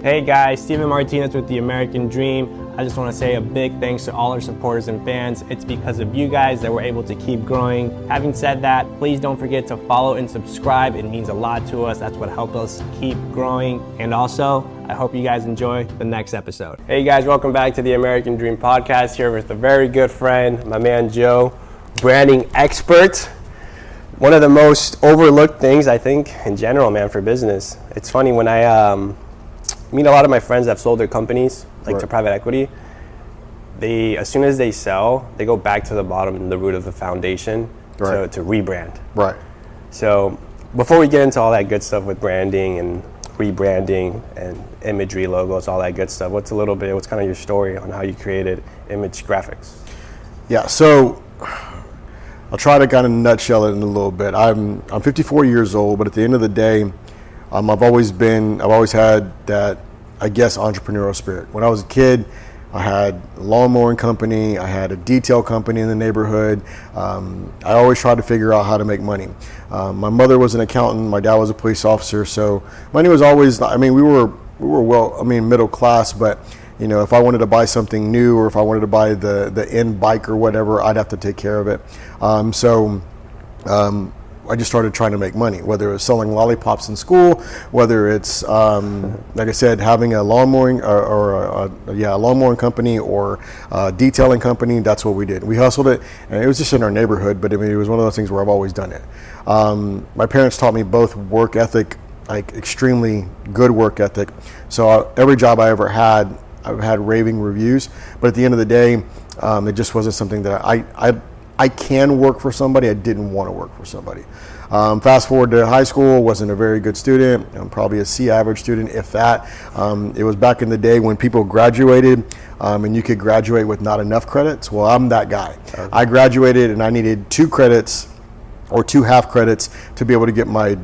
Hey guys, Steven Martinez with The American Dream. I just want to say a big thanks to all our supporters and fans. It's because of you guys that we're able to keep growing. Having said that, please don't forget to follow and subscribe. It means a lot to us. That's what helps us keep growing. And also, I hope you guys enjoy the next episode. Hey guys, welcome back to The American Dream podcast, here with a very good friend, my man Joe, branding expert. One of the most overlooked things, I think, in general, man, for business. It's funny when I meet a lot of my friends that have sold their companies, like to private equity. They, as soon as they sell, they go back to the bottom, the root of the foundation, to rebrand. Right. So before we get into all that good stuff with branding and rebranding and imagery, logos, all that good stuff, what's kind of your story on how you created image graphics? Yeah, so I'll try to kind of nutshell it in a little bit. I'm 54 years old, but at the end of the day, I've always had that, I guess, entrepreneurial spirit. When I was a kid, I had a lawn mowing company, I had a detail company in the neighborhood. I always tried to figure out how to make money. My mother was an accountant, my dad was a police officer, so money was always, we were middle class, but you know, if I wanted to buy something new or if I wanted to buy the end bike or whatever, I'd have to take care of it. I just started trying to make money, whether it was selling lollipops in school, whether it's, like I said, having a lawn mowing a lawn mowing company or a detailing company. That's what we did. We hustled it, and it was just in our neighborhood, but it was one of those things where I've always done it. My parents taught me both work ethic, like extremely good work ethic. So every job I ever had, I've had raving reviews, but at the end of the day, it just wasn't something that I can work for somebody. I didn't want to work for somebody. Fast forward to high school, wasn't a very good student. I'm probably a C average student, if that. It was back in the day when people graduated and you could graduate with not enough credits. Well, I'm that guy. Okay. I graduated and I needed 2 credits or 2 half credits to be able to get my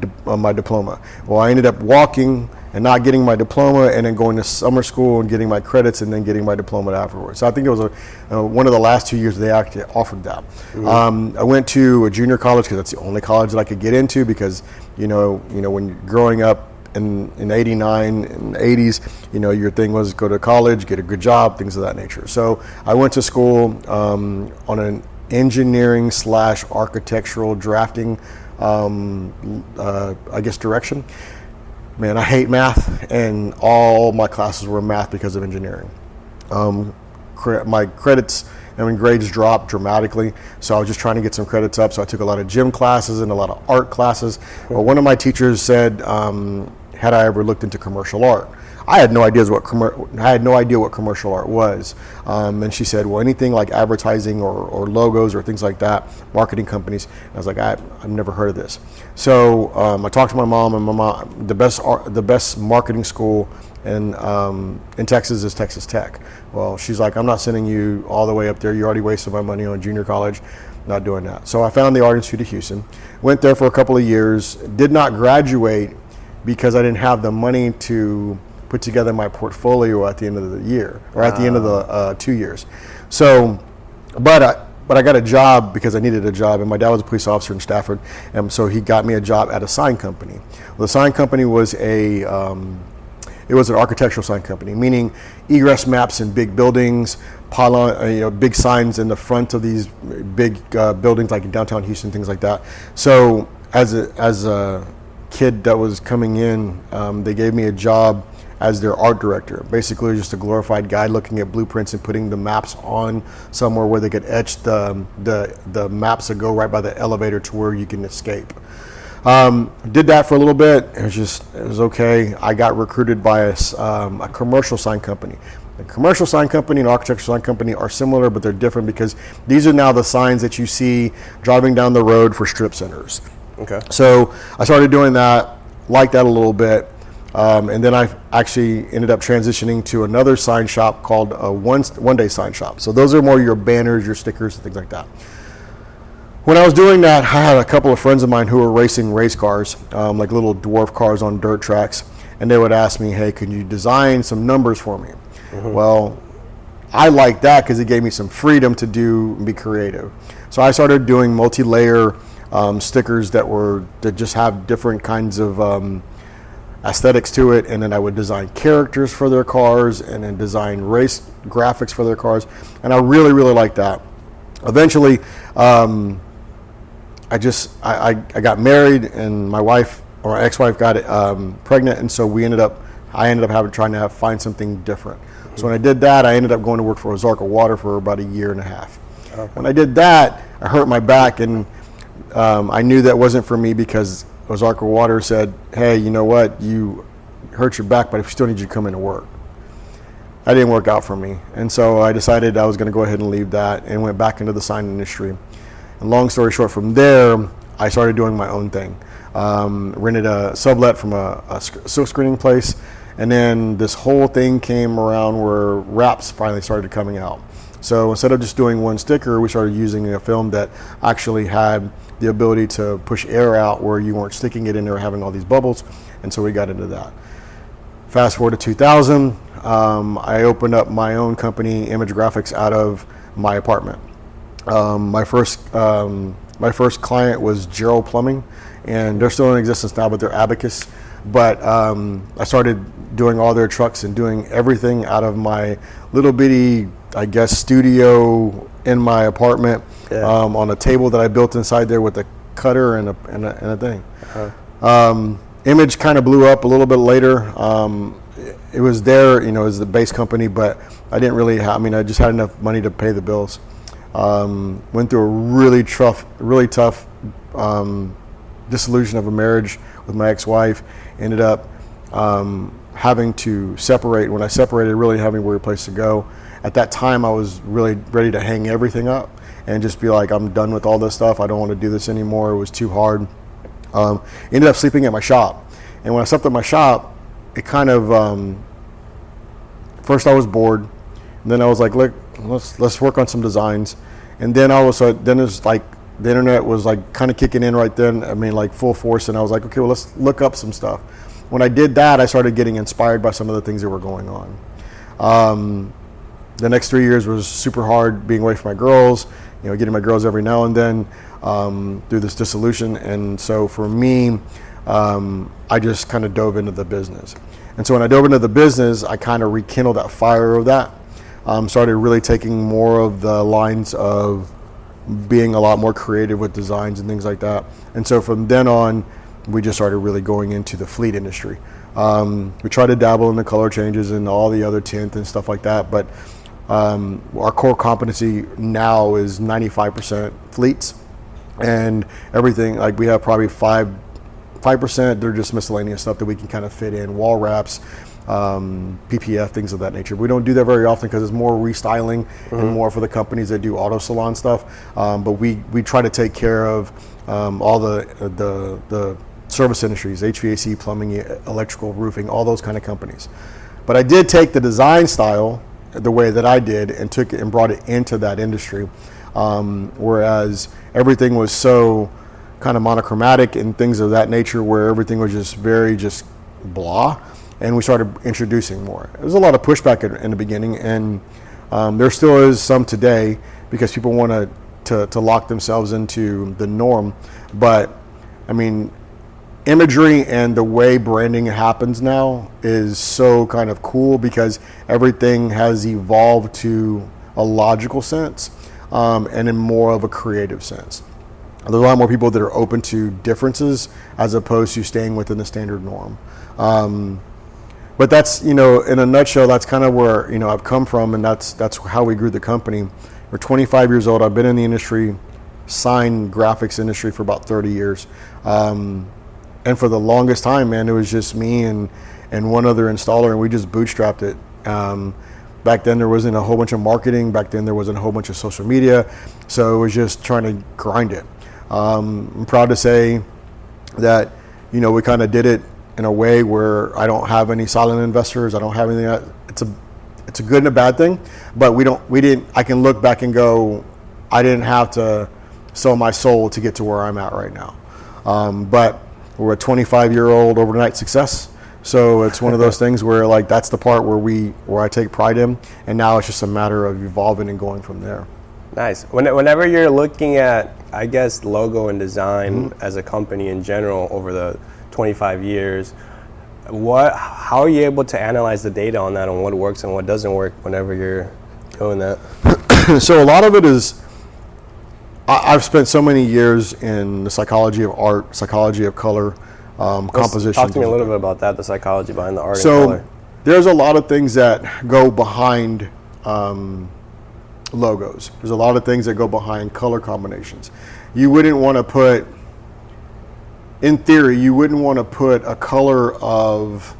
diploma. Well, I ended up walking and not getting my diploma, and then going to summer school and getting my credits, and then getting my diploma afterwards. So I think it was one of the last 2 years they actually offered that. Mm-hmm. I went to a junior college because that's the only college that I could get into, because you know when you're growing up in 89 and 80s, your thing was go to college, get a good job, things of that nature. So I went to school on an engineering / architectural drafting direction. Man, I hate math, and all my classes were math because of engineering. My credits and grades dropped dramatically, so I was just trying to get some credits up. So I took a lot of gym classes and a lot of art classes. Well, one of my teachers said, had I ever looked into commercial art? I had no idea what commercial art was. And she said, well, anything like advertising or logos or things like that, marketing companies. And I was like, I've never heard of this. So I talked to my mom, and my mom, the best marketing school in Texas is Texas Tech. Well, she's like, I'm not sending you all the way up there. You already wasted my money on junior college. Not doing that. So I found the Art Institute of Houston, went there for a couple of years, did not graduate because I didn't have the money to put together my portfolio at the end of the year, or at the end of the 2 years. So, but I got a job because I needed a job, and my dad was a police officer in Stafford, and so he got me a job at a sign company. Well, the sign company was it was an architectural sign company, meaning egress maps in big buildings, pylon, big signs in the front of these big buildings, like in downtown Houston, things like that. So as a kid that was coming in, they gave me a job as their art director, basically just a glorified guy looking at blueprints and putting the maps on somewhere where they could etch the maps that go right by the elevator to where you can escape. Did that for a little bit. It was okay. I got recruited by a commercial sign company. The commercial sign company and architectural sign company are similar, but they're different because these are now the signs that you see driving down the road for strip centers. Okay. So I started doing that, liked that a little bit. And then I actually ended up transitioning to another sign shop called a one day sign shop. So those are more your banners, your stickers, and things like that. When I was doing that, I had a couple of friends of mine who were racing race cars, like little dwarf cars on dirt tracks. And they would ask me, hey, can you design some numbers for me? Mm-hmm. Well, I liked that because it gave me some freedom to be creative. So I started doing multi-layer stickers that just have different kinds of aesthetics to it, and then I would design characters for their cars and then design race graphics for their cars, and I really, really liked that. Eventually, I got married, and my wife, or my ex-wife, got pregnant, and so I ended up trying to find something different. So when I did that, I ended up going to work for Ozarka Water for about a year and a half. Okay. When I did that, I hurt my back, and I knew that wasn't for me because Ozarka Water said, hey, you know what, you hurt your back, but we still need you to come into work. That didn't work out for me. And so I decided I was going to go ahead and leave that and went back into the sign industry. And long story short, from there, I started doing my own thing. Rented a sublet from a silk screening place. And then this whole thing came around where wraps finally started coming out. So instead of just doing one sticker, we started using a film that actually had the ability to push air out where you weren't sticking it in there having all these bubbles. And so we got into that. Fast forward to 2000, I opened up my own company, Image Graphics, out of my apartment. My first client was Gerald Plumbing, and they're still in existence now, but they're Abacus. But I started doing all their trucks and doing everything out of my little bitty, I guess, studio in my apartment, on a table that I built inside there with a cutter and a thing. Uh-huh. Image kind of blew up a little bit later. It was there, as the base company, but I didn't really I just had enough money to pay the bills. Went through a really tough disillusion of a marriage with my ex-wife. Ended up having to separate. When I separated, really having a place to go. At that time, I was really ready to hang everything up and just be like, I'm done with all this stuff. I don't want to do this anymore. It was too hard. Ended up sleeping at my shop. And when I slept at my shop, it kind of, first I was bored. And then I was like, look, let's work on some designs. And then all of a sudden, then it's like the internet was like kind of kicking in right then. Like full force. And I was like, okay, well, let's look up some stuff. When I did that, I started getting inspired by some of the things that were going on. The next 3 years was super hard, being away from my girls, getting my girls every now and then, through this dissolution. And so for me, I just kind of dove into the business. And so when I dove into the business, I kind of rekindled that fire of that. Started really taking more of the lines of being a lot more creative with designs and things like that. And so from then on, we just started really going into the fleet industry. We tried to dabble in the color changes and all the other tint and stuff like that, but our core competency now is 95% fleets, and everything, like we have probably 5%, they're just miscellaneous stuff that we can kind of fit in, wall wraps, PPF, things of that nature. We don't do that very often because it's more restyling and more for the companies that do auto salon stuff, but we try to take care of all the service industries, HVAC, plumbing, electrical, roofing, all those kind of companies. But I did take the design style the way that I did and took it and brought it into that industry, whereas everything was so kind of monochromatic and things of that nature where everything was just very just blah, and we started introducing more. There was a lot of pushback in the beginning, and there still is some today because people want to lock themselves into the norm. But imagery and the way branding happens now is so kind of cool because everything has evolved to a logical sense, and in more of a creative sense. There's a lot more people that are open to differences as opposed to staying within the standard norm. But that's, in a nutshell, that's kind of where, I've come from, and that's how we grew the company. We're 25 years old. I've been in the industry, sign graphics industry, for about 30 years. And for the longest time, man, it was just me and one other installer, and we just bootstrapped it. Back then, there wasn't a whole bunch of marketing. Back then, there wasn't a whole bunch of social media. So it was just trying to grind it. I'm proud to say that, we kind of did it in a way where I don't have any silent investors. I don't have anything. It's a good and a bad thing, but I can look back and go, I didn't have to sell my soul to get to where I'm at right now. But we're a 25-year-old overnight success. So it's one of those things where that's the part where I take pride in, and now it's just a matter of evolving and going from there. Nice. Whenever you're looking at, I guess, logo and design as a company in general over the 25 years, How are you able to analyze the data on that, on what works and what doesn't work whenever you're doing that? So a lot of it is, I've spent so many years in the psychology of art, psychology of color, composition. Talk to me a little bit about that, the psychology behind the art and So color. there's a lot of things that go behind logos. There's a lot of things that go behind color combinations. You wouldn't want to put, in theory, you wouldn't want to put a color of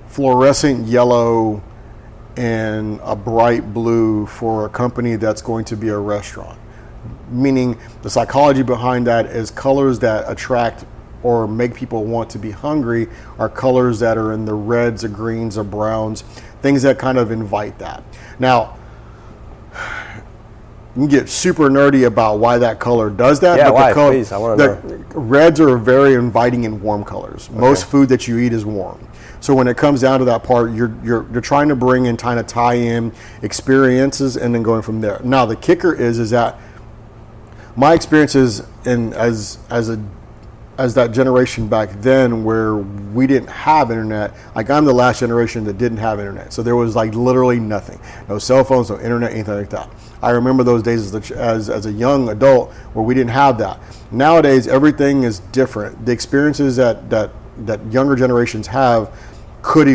fluorescent yellow and a bright blue for a company that's going to be a restaurant. Meaning the psychology behind that is colors that attract or make people want to be hungry are colors that are in the reds or greens or browns, things that kind of invite that. Now, you can get super nerdy about why that color does that. Yeah, but why? the color, Please, I want to know. Reds are very inviting and warm colors. Okay. Most food that you eat is warm. So when it comes down to that part, you're trying to bring in, kind of tie in experiences and then going from there. Now the kicker is that my experiences in as that generation back then where we didn't have internet, like I'm the last generation that didn't have internet. So there was like literally nothing. No cell phones, no internet, anything like that. I remember those days as a young adult where we didn't have that. Nowadays, everything is different. The experiences that younger generations have could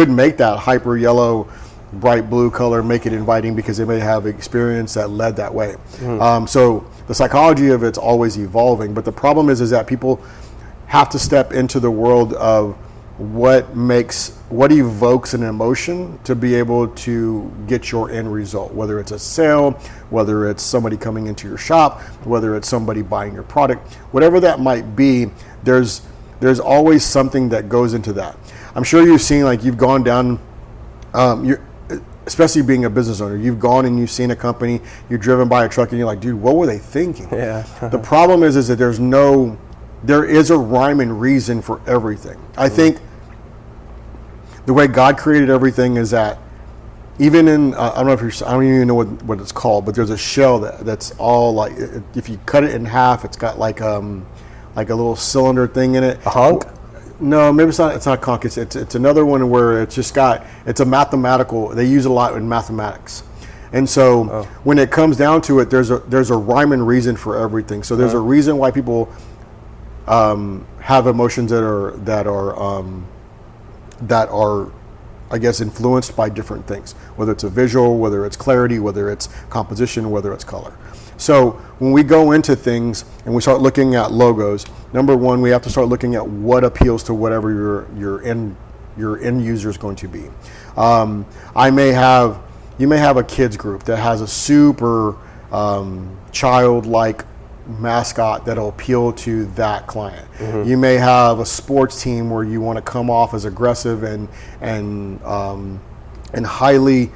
make that hyper yellow, bright blue color, make it inviting because they may have experience that led that way. Mm-hmm. So the psychology of it's always evolving, but the problem is that people have to step into the world of what evokes an emotion to be able to get your end result, whether it's a sale, whether it's somebody coming into your shop, whether it's somebody buying your product, whatever that might be, there's always something that goes into that. I'm sure you've seen, like you've gone down, especially being a business owner, you've gone and you've seen a company, you're driven by a truck and you're like, dude, what were they thinking? Yeah. The problem is that there is a rhyme and reason for everything. I think the way God created everything is that even in, I don't even know what it's called, but there's a shell that's all like, if you cut it in half, it's got like a little cylinder thing in it. A hunk? No, maybe it's not conch. It's another one where it's a mathematical. They use it a lot in mathematics, and so when it comes down to it, there's a rhyme and reason for everything. So there's a reason why people have emotions that are I guess influenced by different things, whether it's a visual, whether it's clarity, whether it's composition, whether it's color. So when we go into things and we start looking at logos, number one, we have to start looking at what appeals to whatever your end user is going to be. You may have a kids group that has a super childlike mascot that'll appeal to that client. Mm-hmm. You may have a sports team where you want to come off as aggressive and highly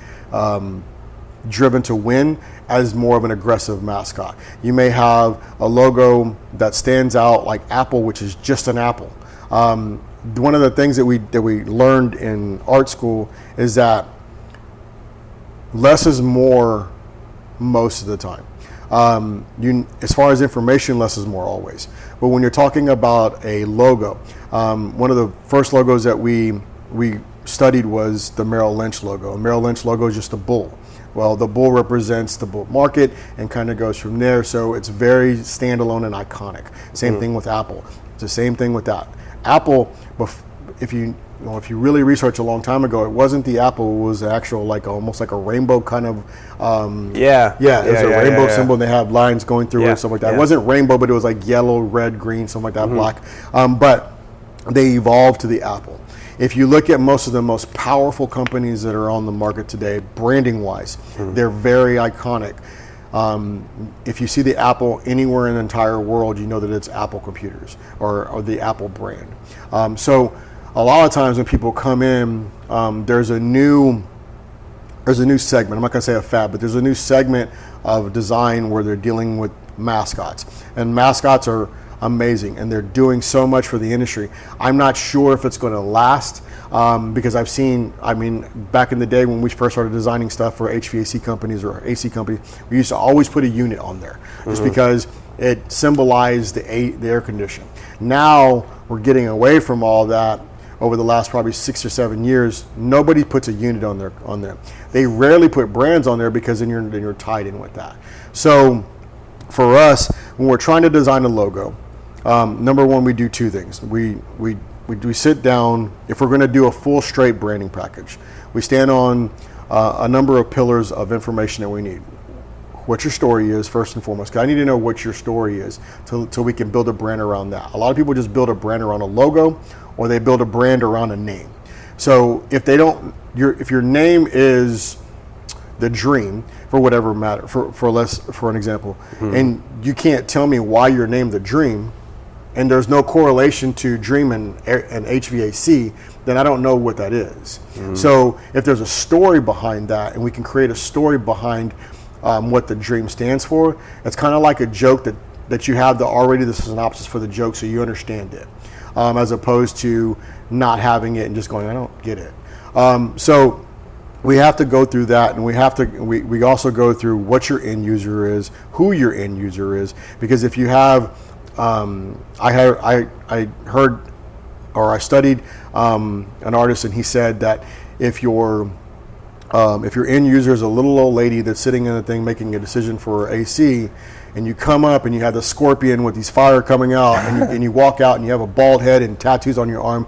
driven to win as more of an aggressive mascot. You may have a logo that stands out like Apple, which is just an apple. One of the things that we learned in art school is that less is more most of the time. As far as information, less is more always. But when you're talking about a logo, one of the first logos that we studied was the Merrill Lynch logo. A Merrill Lynch logo is just a bull. Well, the bull represents the bull market and kind of goes from there. So it's very standalone and iconic. Same thing with Apple. It's the same thing with that. Apple, if you really research a long time ago, it wasn't the apple. It was actual, like almost like a rainbow kind of. It was a rainbow symbol. And they have lines going through it and stuff like that. It wasn't rainbow, but it was like yellow, red, green, something like that, black. But they evolved to the apple. If you look at most of the most powerful companies that are on the market today, branding-wise, they're very iconic. If you see the Apple anywhere in the entire world, you know that it's Apple computers or the Apple brand. So a lot of times when people come in, there's a new segment. I'm not going to say a fad, but there's a new segment of design where they're dealing with mascots. And mascots are amazing, and they're doing so much for the industry. I'm not sure if it's going to last because back in the day when we first started designing stuff for HVAC companies or AC companies, we used to always put a unit on there just because it symbolized the air condition. Now we're getting away from all that over the last probably 6 or 7 years. Nobody puts a unit on there. They rarely put brands on there because then you're tied in with that. So for us, when we're trying to design a logo, number one, we do two things. We sit down. If we're going to do a full straight branding package, we stand on a number of pillars of information that we need. What your story is, first and foremost. 'Cause I need to know what your story is till we can build a brand around that. A lot of people just build a brand around a logo, or they build a brand around a name. So if your name is the dream, for whatever matter, for an example, and you can't tell me why you're named the dream, and there's no correlation to dream and HVAC, then I don't know what that is. So if there's a story behind that, and we can create a story behind what the dream stands for, it's kind of like a joke that you have already the synopsis for the joke, so you understand it, as opposed to not having it and just going, I don't get it. So we have to go through that, and we also go through what your end user is, who your end user is, because if you have, I heard, or I studied an artist, and he said that if your end user is a little old lady that's sitting in a thing making a decision for AC, and you come up and you have the scorpion with these fire coming out, and you walk out and you have a bald head and tattoos on your arm,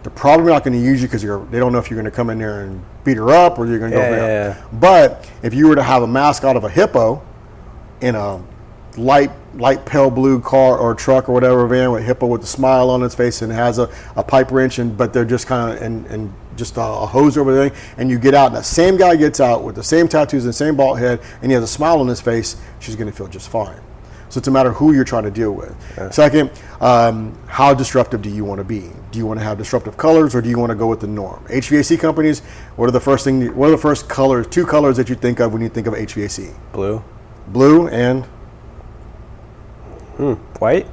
they're probably not going to use you because they don't know if you're going to come in there and beat her up or you're going to go. Yeah. But if you were to have a mask out of a hippo in a light pale blue car or truck or whatever van with hippo with a smile on its face and has a pipe wrench, but they're just kind of and just a hose over there, and you get out and the same guy gets out with the same tattoos and the same bald head and he has a smile on his face, she's going to feel just fine. So it's a matter of who you're trying to deal with. Yeah. Second, how disruptive do you want to be? Do you want to have disruptive colors, or do you want to go with the norm? HVAC companies, what are the first colors, two colors that you think of when you think of HVAC? Blue and white,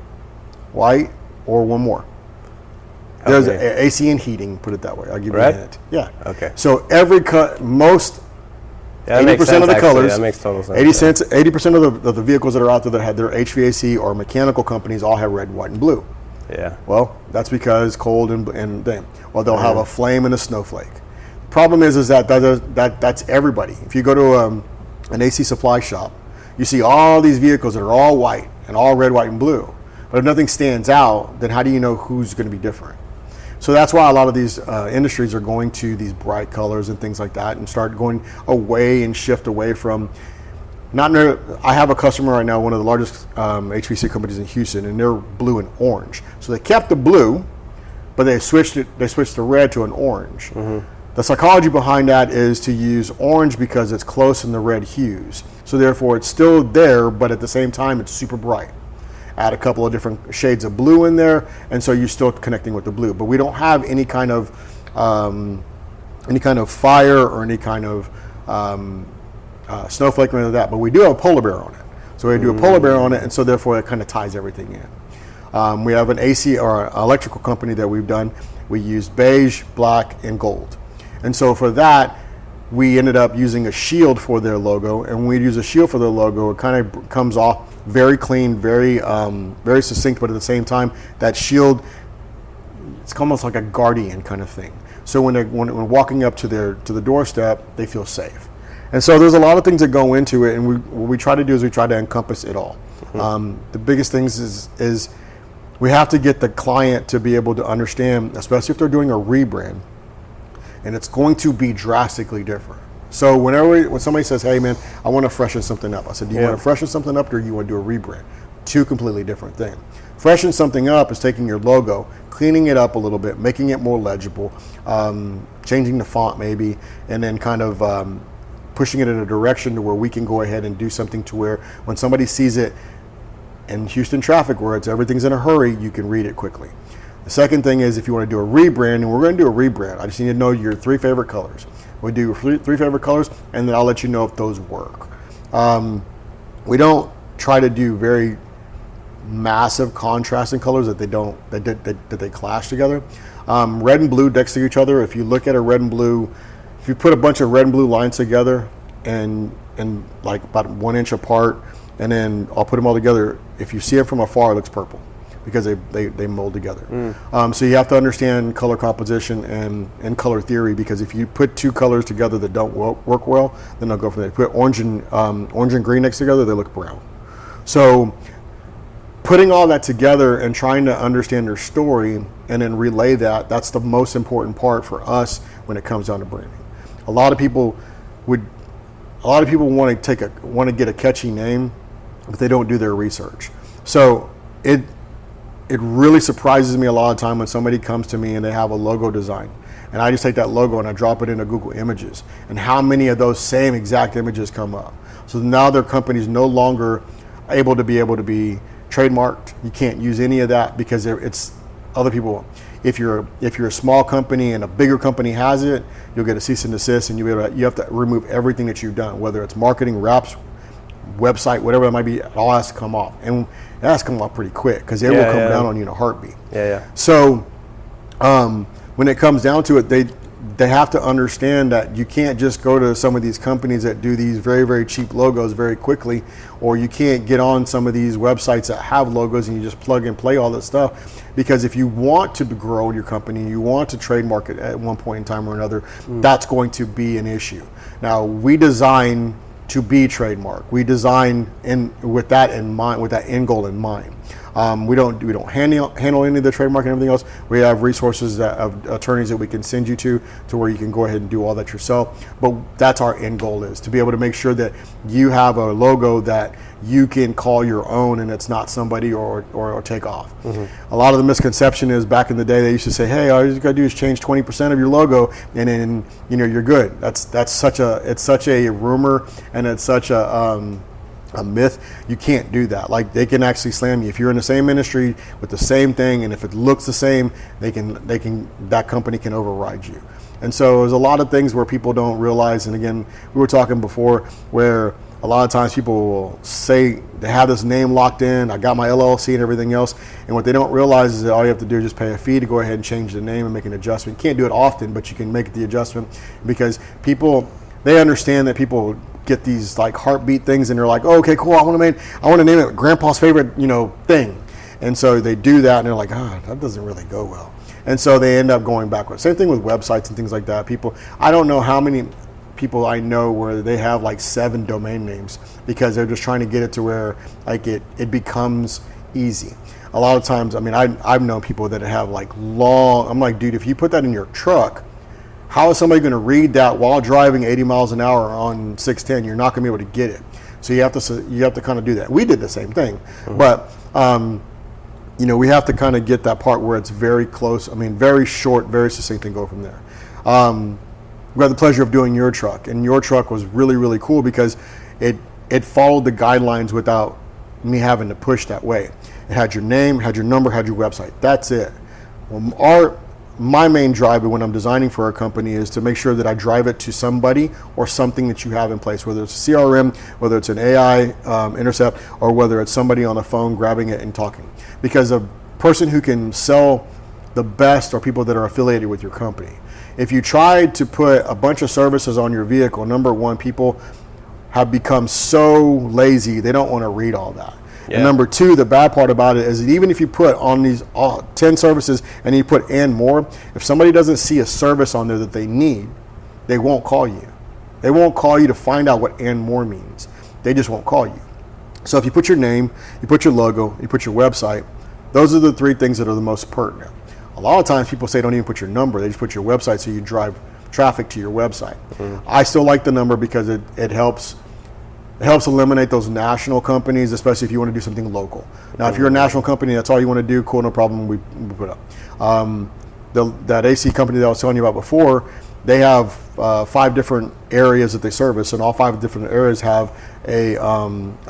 or one more. There's AC and heating, put it that way. I'll give you a hint. Yeah. Okay. So every 80% of the colors, that makes total sense. 80% of the vehicles that are out there that have their HVAC or mechanical companies all have red, white, and blue. Yeah. Well, that's because cold and then. Well, they'll have a flame and a snowflake. Problem is that's everybody. If you go to an AC supply shop, you see all these vehicles that are all white and all red, white, and blue. But if nothing stands out, then how do you know who's going to be different? So that's why a lot of these industries are going to these bright colors and things like that, and start going away and shift away from. I have a customer right now, one of the largest HVAC companies in Houston, and they're blue and orange. So they kept the blue, but they switched the red to an orange. The psychology behind that is to use orange because it's close in the red hues. So therefore it's still there, but at the same time it's super bright. Add a couple of different shades of blue in there, and so you're still connecting with the blue. But we don't have any kind of fire or any kind of snowflake or anything like that. But we do have a polar bear on it. So we do a polar bear on it, and so therefore it kind of ties everything in. We have an AC or electrical company that we've done. We used beige, black, and gold. And so for that, we ended up using a shield for their logo. And when we use a shield for their logo, it kind of comes off very clean, very succinct, but at the same time, that shield, it's almost like a guardian kind of thing. So when walking up to the doorstep, they feel safe. And so there's a lot of things that go into it, and what we try to do is we try to encompass it all. The biggest things is we have to get the client to be able to understand, especially if they're doing a rebrand, and it's going to be drastically different. So when somebody says, hey man, I want to freshen something up, I said, do you want to freshen something up, or do you want to do a rebrand? Two completely different things. Freshen something up is taking your logo, cleaning it up a little bit, making it more legible, changing the font maybe, and then kind of pushing it in a direction to where we can go ahead and do something to where when somebody sees it in Houston traffic where everything's in a hurry, you can read it quickly. The second thing is if you want to do a rebrand, and we're going to do a rebrand, I just need to know your 3 favorite colors. We do 3 favorite colors, and then I'll let you know if those work. We don't try to do very massive contrasting colors that they clash together. Red and blue next to each other. If you look at a red and blue, if you put a bunch of red and blue lines together and like about 1 inch apart, and then I'll put them all together. If you see it from afar, it looks purple. because they mold together. So you have to understand color composition and color theory, because if you put two colors together that don't work well, then they'll go from there. Put orange and green next together, they look brown. So putting all that together and trying to understand their story and then relay that, that's the most important part for us when it comes down to branding. A lot of people want to get a catchy name, but they don't do their research. So it really surprises me a lot of time when somebody comes to me and they have a logo design, and I just take that logo and I drop it into Google Images, and how many of those same exact images come up. So now their company is no longer able to be trademarked. You can't use any of that because it's other people. If you're a small company and a bigger company has it, you'll get a cease and desist, and you have to remove everything that you've done, whether it's marketing, reps, website, whatever it might be. It all has to come off, and it has to come off pretty quick because it will come down on you in a heartbeat. So when it comes down to it, they have to understand that you can't just go to some of these companies that do these very, very cheap logos very quickly, or you can't get on some of these websites that have logos and you just plug and play all this stuff. Because if you want to grow your company, you want to trademark it at one point in time or another, that's going to be an issue. Now, we design to be trademarked. We design with that in mind, with that end goal in mind. We don't handle any of the trademark and everything else. We have resources of attorneys that we can send you to where you can go ahead and do all that yourself. But that's our end goal, is to be able to make sure that you have a logo that you can call your own and it's not somebody or take off. A lot of the misconception is, back in the day, they used to say, hey, all you gotta do is change 20% of your logo and then you're good. It's such a rumor, and it's such a myth. You can't do that. Like, they can actually slam you if you're in the same industry with the same thing, and if it looks the same, that company can override you. And so there's a lot of things where people don't realize. And again, we were talking before, where a lot of times people will say they have this name locked in, I got my LLC and everything else, and what they don't realize is that all you have to do is just pay a fee to go ahead and change the name and make an adjustment. You can't do it often, but you can make the adjustment, because they understand that people get these like heartbeat things, and they're like, oh, okay, cool, I want to name it Grandpa's favorite thing, and so they do that, and they're like, that doesn't really go well, and so they end up going backwards. Same thing with websites and things like that. I don't know how many people I know where they have like 7 domain names, because they're just trying to get it to where like it becomes easy. A lot of times, I've known people that have like long. I'm like, dude, if you put that in your truck, how is somebody going to read that while driving 80 miles an hour on 610? You're not going to be able to get it. So you have to kind of do that. We did the same thing, but we have to kind of get that part where it's very close. Very short, very succinct, and go from there. We had the pleasure of doing your truck, and your truck was really, really cool because it followed the guidelines without me having to push that way. It had your name, had your number, had your website. That's it. Well, my main drive when I'm designing for a company is to make sure that I drive it to somebody or something that you have in place, whether it's a CRM, whether it's an AI intercept, or whether it's somebody on the phone grabbing it and talking. Because a person who can sell the best are people that are affiliated with your company. If you try to put a bunch of services on your vehicle, number one, people have become so lazy, they don't want to read all that. Yeah. And number two, the bad part about it is that even if you put on these 10 services and you put and more, if somebody doesn't see a service on there that they need, they won't call you. They won't call you to find out what and more means. They just won't call you. So if you put your name, you put your logo, you put your website, those are the 3 things that are the most pertinent. A lot of times people say don't even put your number, they just put your website so you drive traffic to your website. I still like the number because it helps eliminate those national companies, especially if you want to do something local. Now, if you're a national company, that's all you want to do, cool, no problem, we put up. That AC company that I was telling you about before, they have 5 different areas that they service, and all 5 different areas have a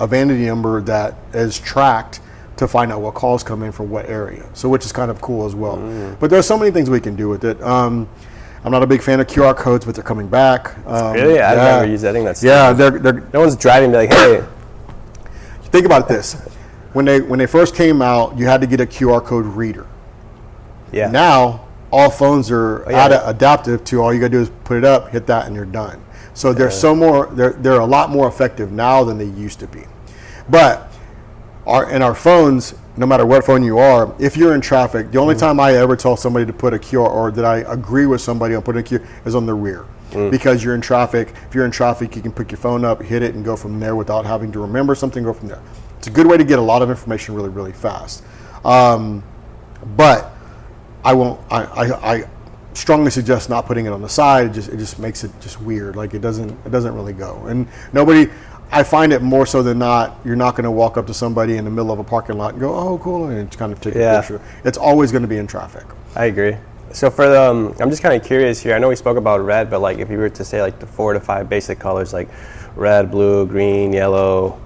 vanity number that is tracked to find out what calls come in from what area. So, which is kind of cool as well. But there's so many things we can do with it. I'm not a big fan of QR codes, but they're coming back. Really? I've never used that. I think that's they're no one's driving be like, hey. Think about this. When they first came out, you had to get a QR code reader. Yeah. Now all phones are adaptive to all you got to do is put it up, hit that, and you're done. So they're a lot more effective now than they used to be. But our phones, no matter what phone you are, if you're in traffic, the only time I ever tell somebody to put a QR, or that I agree with somebody on putting a QR, is on the rear. Because you're in traffic. If you're in traffic, you can pick your phone up, hit it, and go from there without having to remember something, go from there. It's a good way to get a lot of information really, really fast. But I strongly suggest not putting it on the side. It just makes it just weird. Like it doesn't really go. And I find it more so than not, you're not going to walk up to somebody in the middle of a parking lot and go, oh, cool, and just kind of take a picture. It's always going to be in traffic. I agree. So for the, I'm just kind of curious here. I know we spoke about red, but like if you were to say like the 4 to 5 basic colors, like red, blue, green, yellow,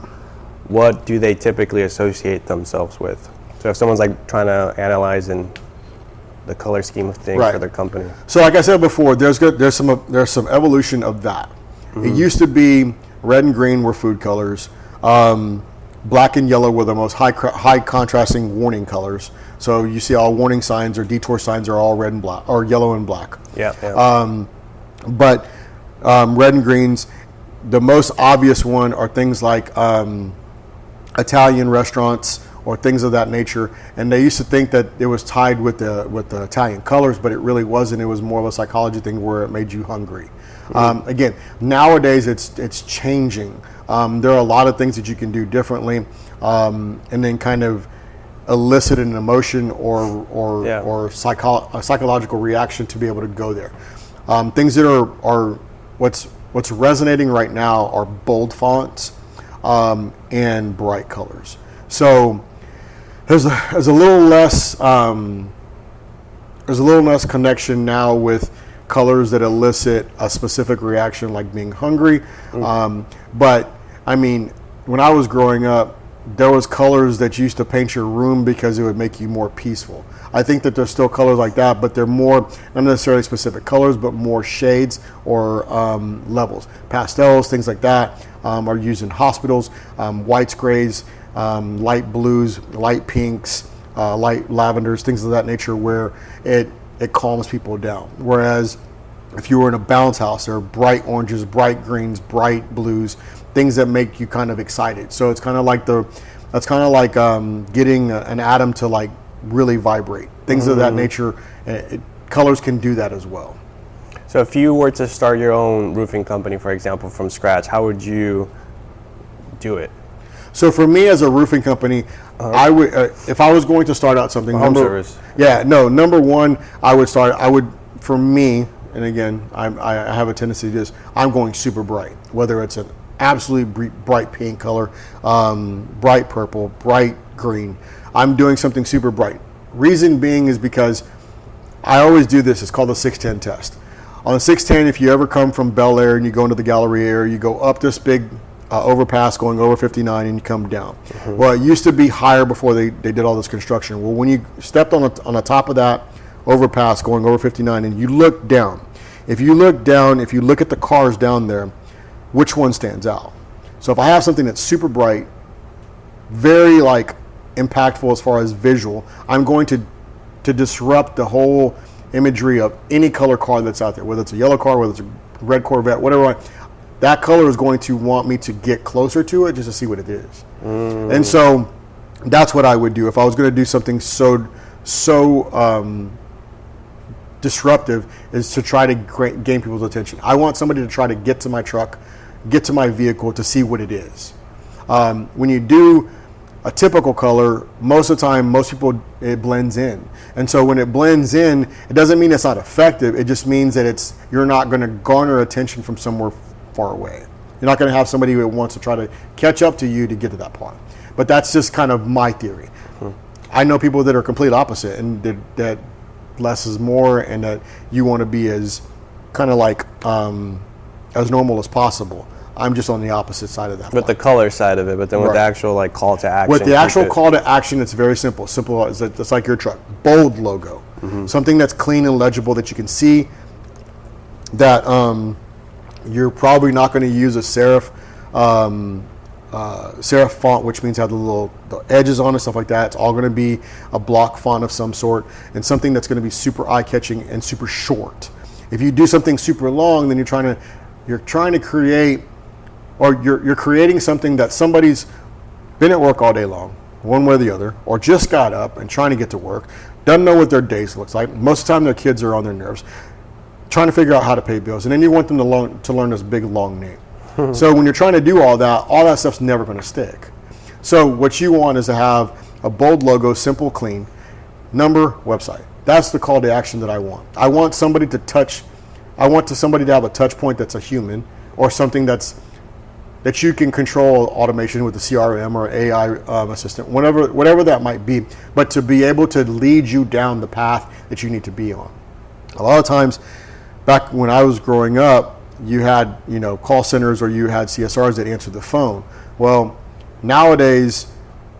what do they typically associate themselves with? So if someone's like trying to analyze in the color scheme of things for their company. So like I said before, there's some evolution of that. It used to be red and green were food colors. Black and yellow were the most high contrasting warning colors. So you see all warning signs or detour signs are all red and black, or yellow and black. But red and greens, the most obvious one are things like Italian restaurants or things of that nature. And they used to think that it was tied with the Italian colors, but it really wasn't. It was more of a psychology thing where it made you hungry. Again, nowadays it's changing. There are a lot of things that you can do differently, and then kind of elicit an emotion or a psychological reaction to be able to go there. Things that are what's resonating right now are bold fonts and bright colors. So there's a little less connection now with colors that elicit a specific reaction, like being hungry. But I mean, when I was growing up, there was colors that used to paint your room because it would make you more peaceful. I think that there's still colors like that, but they're more, not necessarily specific colors, but more shades or levels. Pastels, things like that are used in hospitals. Whites, grays, light blues, light pinks, light lavenders, things of that nature, where it calms people down. Whereas if you were in a bounce house, there are bright oranges, bright greens, bright blues, things that make you kind of excited. So it's kind of like getting an atom to like really vibrate. Things of that nature. Colors can do that as well. So if you were to start your own roofing company, for example, from scratch, how would you do it? So for me as a roofing company, I would, if I was going to start out something, number one, for me, and again, I have a tendency to do this, I'm going super bright, whether it's an absolutely bright pink color, bright purple, bright green. I'm doing something super bright. Reason being is because I always do this. It's called the 610 test. On the 610, if you ever come from Bel Air and you go into the Galleria area, you go up this big overpass going over 59 and you come down. Well, it used to be higher before they did all this construction. Well, when you stepped on the top of that overpass going over 59 and you look down, if you look at the cars down there, which one stands out? So if I have something that's super bright, very like impactful as far as visual, I'm going to disrupt the whole imagery of any color car that's out there, whether it's a yellow car, whether it's a red Corvette, whatever. That color is going to want me to get closer to it just to see what it is. And so that's what I would do if I was going to do something so disruptive, is to try to gain people's attention. I want somebody to try to get to my truck, get to my vehicle to see what it is. When you do a typical color, most of the time, most people, it blends in. And so when it blends in, it doesn't mean it's not effective. It just means that you're not going to garner attention from somewhere far away. You're not going to have somebody who wants to try to catch up to you to get to that point. But that's just kind of my theory. I know people that are complete opposite, and that less is more, and that you want to be as kind of like as normal as possible. I'm just on the opposite side of that. With the color side of it, but then with the actual like call to action. With the actual call to action, it's very simple. Simple as it's like your truck. Bold logo. Something that's clean and legible that you can see. That you're probably not going to use a serif font, which means have the edges on it, stuff like that. It's all going to be a block font of some sort, and something that's going to be super eye-catching and super short. If you do something super long, then you're trying to create, or you're creating something that somebody's been at work all day long. one way or the other, or just got up and trying to get to work, doesn't know what their days looks like. Most of the time their kids are on their nerves, trying to figure out how to pay bills. And then you want them to learn this big, long name. So when you're trying to do all that stuff's never going to stick. So what you want is to have a bold logo, simple, clean, number, website. That's the call to action that I want. I want somebody to have a touch point that's a human, or something that you can control automation with the CRM or AI assistant, whatever that might be, but to be able to lead you down the path that you need to be on. A lot of times, back when I was growing up, you had call centers, or you had CSRs that answered the phone. Well, nowadays,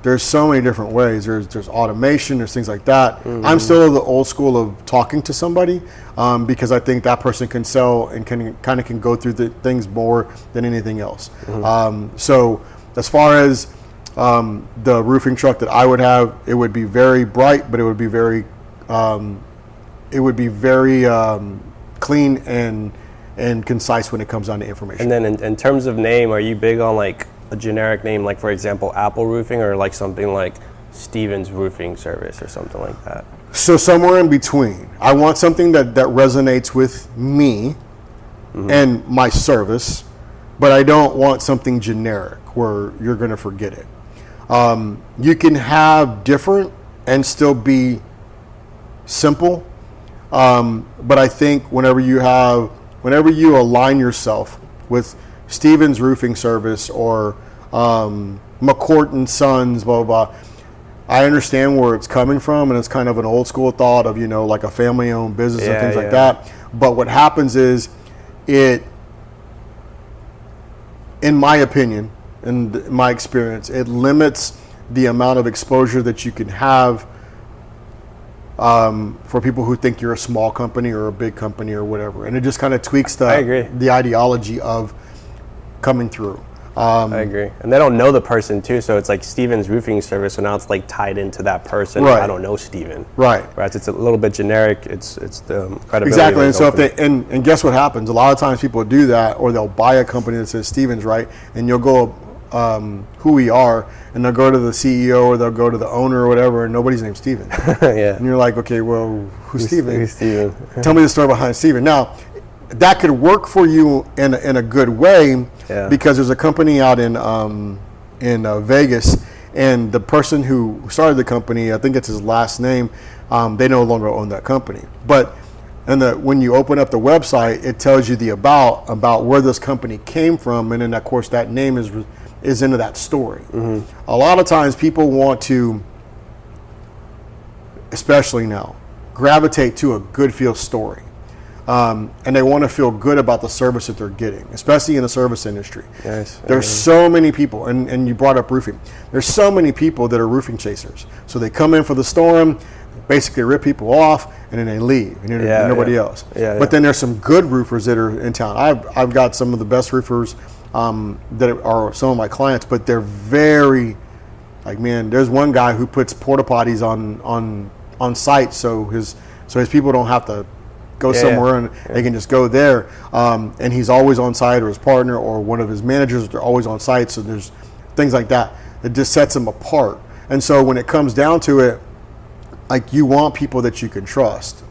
there's so many different ways. There's automation, there's things like that. I'm still of the old school of talking to somebody, because I think that person can sell and can go through the things more than anything else. So as far as the roofing truck that I would have, it would be very bright, but it would be very clean and concise when it comes down to information. And then in terms of name, are you big on like a generic name, like for example, Apple Roofing, or like something like Stevens Roofing Service or something like that? So somewhere in between. I want something that resonates with me and my service, but I don't want something generic where you're going to forget it. You can have different and still be simple, but I think whenever you align yourself with Stevens Roofing Service or McCourt and Sons, blah, blah, blah, I understand where it's coming from, and it's kind of an old school thought of, like a family-owned business and things like that. But what happens is, in my opinion, in my experience, it limits the amount of exposure that you can have for people who think you're a small company or a big company or whatever. And it just kind of tweaks the ideology of coming through. I agree. And they don't know the person too, so it's like Stevens Roofing Service, so now it's like tied into that person. Right. I don't know Steven. Right. Whereas it's a little bit generic, it's the credibility. Exactly. And so and guess what happens? A lot of times people do that, or they'll buy a company that says Stevens, right? And you'll go who we are, and they'll go to the CEO or they'll go to the owner or whatever, and nobody's named Steven. Yeah. And you're like, okay, well, who's Steven? Who's Steven? Tell me the story behind Steven. Now, that could work for you in a good way, because there's a company out in Vegas, and the person who started the company, I think it's his last name, they no longer own that company. But when you open up the website, it tells you the about where this company came from, and then of course that name is into that story. A lot of times people want to, especially now, gravitate to a good feel story. And they want to feel good about the service that they're getting, especially in the service industry. Yes. There's so many people, and you brought up roofing. There's so many people that are roofing chasers. So they come in for the storm, basically rip people off, and then they leave, and nobody else. But then there's some good roofers that are in town. I've got some of the best roofers that are some of my clients, but they're very, like, man, there's one guy who puts porta potties on site so his people don't have to go somewhere, and they can just go there. And he's always on site, or his partner or one of his managers, they're always on site. So there's things like that. It just sets him apart. And so when it comes down to it, like, you want people that you can trust.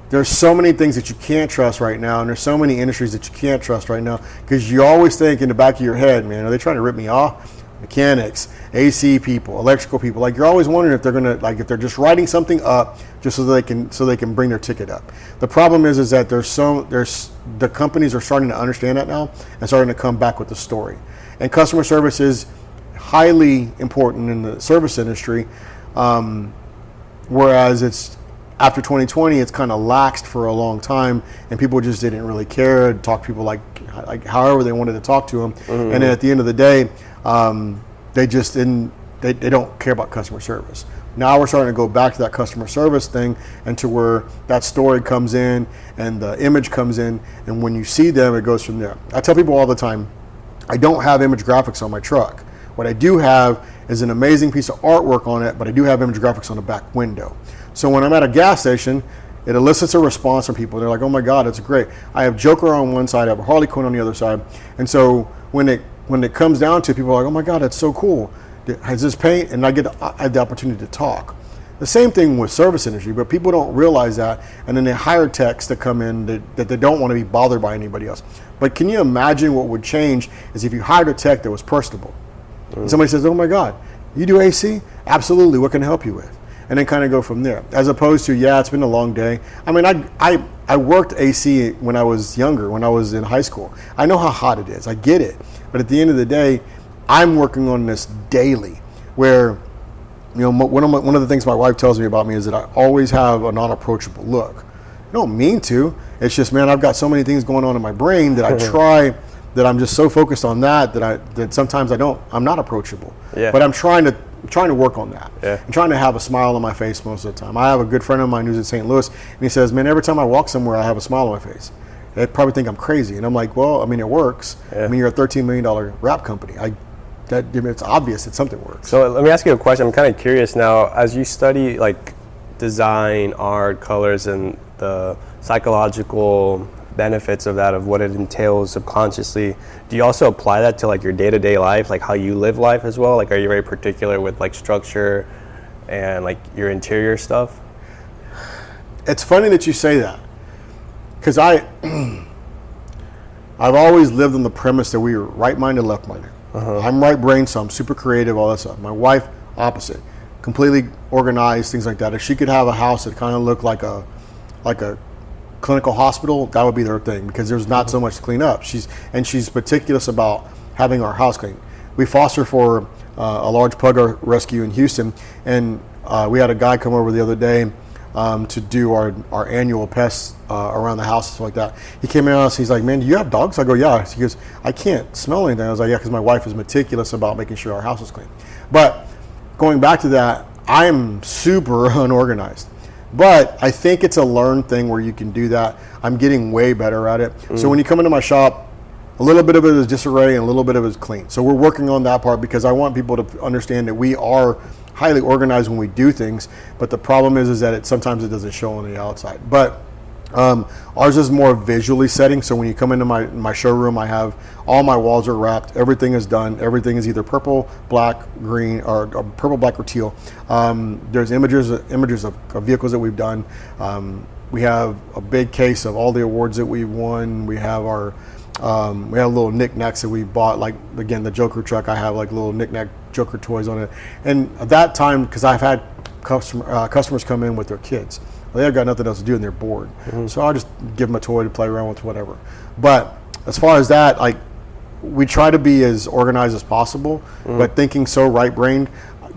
There's so many things that you can't trust right now, and there's so many industries that you can't trust right now, because you always think in the back of your head, man, are they trying to rip me off? Mechanics, AC people, electrical people, like, you're always wondering if they're gonna, like, if they're just writing something up just so they can bring their ticket up. The problem is that the companies are starting to understand that now and starting to come back with the story. And customer service is highly important in the service industry, whereas it's after 2020, it's kind of laxed for a long time, and people just didn't really care. Talk to people like however they wanted to talk to them, and then at the end of the day, they just didn't. They don't care about customer service. Now we're starting to go back to that customer service thing, and to where that story comes in and the image comes in, and when you see them, it goes from there. I tell people all the time, I don't have image graphics on my truck. What I do have is an amazing piece of artwork on it, but I do have image graphics on the back window. So when I'm at a gas station, it elicits a response from people. They're like, oh my God, it's great. I have Joker on one side, I have a Harley Quinn on the other side. And so when it comes down to, people are like, oh my God, that's so cool. has this paint, and I have the opportunity to talk. The same thing with service industry, but people don't realize that, and then they hire techs to come in that they don't want to be bothered by anybody else. But can you imagine what would change is if you hired a tech that was personable? And somebody says, oh my God, you do AC? Absolutely, what can I help you with? And then kind of go from there. As opposed to, yeah, it's been a long day. I mean, I worked AC when I was younger, when I was in high school. I know how hot it is, I get it. But at the end of the day, I'm working on this daily, where one of the things my wife tells me about me is that I always have a non-approachable look. I don't mean to. It's just, man, I've got so many things going on in my brain that I try, that I'm just so focused on that sometimes I'm not approachable. Yeah. But I'm trying to work on that. Yeah. I'm trying to have a smile on my face most of the time. I have a good friend of mine who's in St. Louis, and he says, man, every time I walk somewhere, I have a smile on my face. They probably think I'm crazy. And I'm like, well, I mean, it works. Yeah. I mean, you're a $13 million wrap company. It's obvious that something works. So let me ask you a question. I'm kind of curious now, as you study like design, art, colors, and the psychological benefits of that, of what it entails subconsciously, do you also apply that to like your day-to-day life, like how you live life as well? Like, are you very particular with like structure and like your interior stuff? It's funny that you say that, because I've always lived on the premise that we were right-minded, left-minded. I'm right-brained, so I'm super creative, all that stuff. My wife, opposite, completely organized, things like that. If she could have a house that kind of looked like a clinical hospital, that would be their thing, because there's not so much to clean up. She's meticulous about having our house clean. We foster for a large pug rescue in Houston, and we had a guy come over the other day to do our annual pests around the house and stuff like that. He came in on us, he's like, man, do you have dogs? I go, yeah. He goes, I can't smell anything. I was like, yeah, because my wife is meticulous about making sure our house is clean. But going back to that, I am super unorganized. But I think it's a learned thing where you can do that. I'm getting way better at it. So when you come into my shop, a little bit of it is disarray and a little bit of it is clean. So we're working on that part, because I want people to understand that we are highly organized when we do things, but the problem is that sometimes it doesn't show on the outside. But ours is more visually setting. So when you come into my showroom, I have all my walls are wrapped. Everything is done. Everything is either purple, black, green, or purple, black, or teal. There's images of vehicles that we've done. We have a big case of all the awards that we've won. We have we have little knickknacks that we bought, like again the Joker truck. I have like little knickknack Joker toys on it. And at that time, because I've had customers come in with their kids, they've got nothing else to do and they're bored. So I'll just give them a toy to play around with, whatever. But as far as that, like, we try to be as organized as possible, but thinking so right-brained,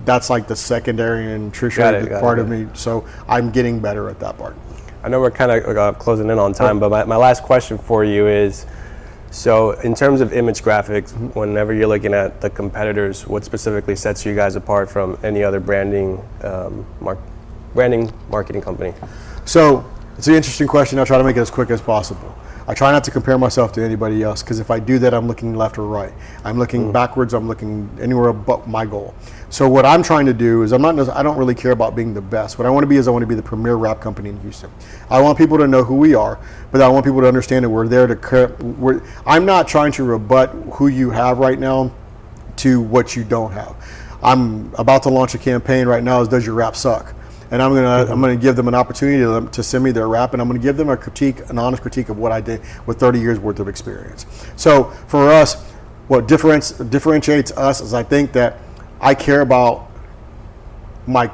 that's like the secondary and tertiary part of me. So I'm getting better at that part. I know we're kind of closing in on time, but my last question for you is, so in terms of image graphics, whenever you're looking at the competitors, what specifically sets you guys apart from any other branding marketing company? So it's an interesting question. I'll try to make it as quick as possible. I try not to compare myself to anybody else, because if I do that, I'm looking left or right. I'm looking backwards. I'm looking anywhere but my goal. So what I'm trying to do is I don't really care about being the best. What I want to be is I want to be the premier wrap company in Houston. I want people to know who we are, but I want people to understand that we're there to I'm not trying to rebut who you have right now to what you don't have. I'm about to launch a campaign right now, is Does Your Wrap Suck? And I'm gonna give them an opportunity to send me their wrap, and I'm gonna give them an honest critique of what I did with 30 years worth of experience. So for us, what differentiates us is I think that I care about my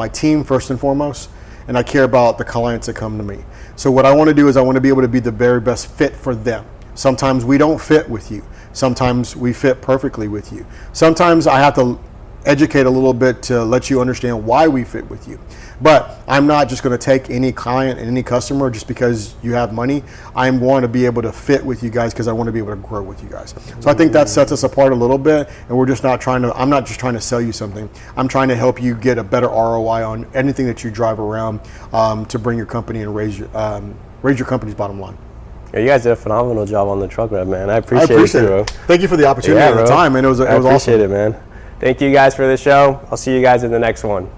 team first and foremost, and I care about the clients that come to me. So what I want to do is I want to be able to be the very best fit for them. Sometimes we don't fit with you. Sometimes we fit perfectly with you. Sometimes I have to educate a little bit to let you understand why we fit with you. But I'm not just going to take any client and any customer just because you have money. I want to be able to fit with you guys because I want to be able to grow with you guys. So I think that sets us apart a little bit, and I'm not just trying to sell you something. I'm trying to help you get a better ROI on anything that you drive around to bring your company and raise your company's bottom line. Yeah, you guys did a phenomenal job on the truck wrap, man. I appreciate it, bro. Thank you for the opportunity and the time, and it was awesome. I appreciate it, man. Thank you guys for the show. I'll see you guys in the next one.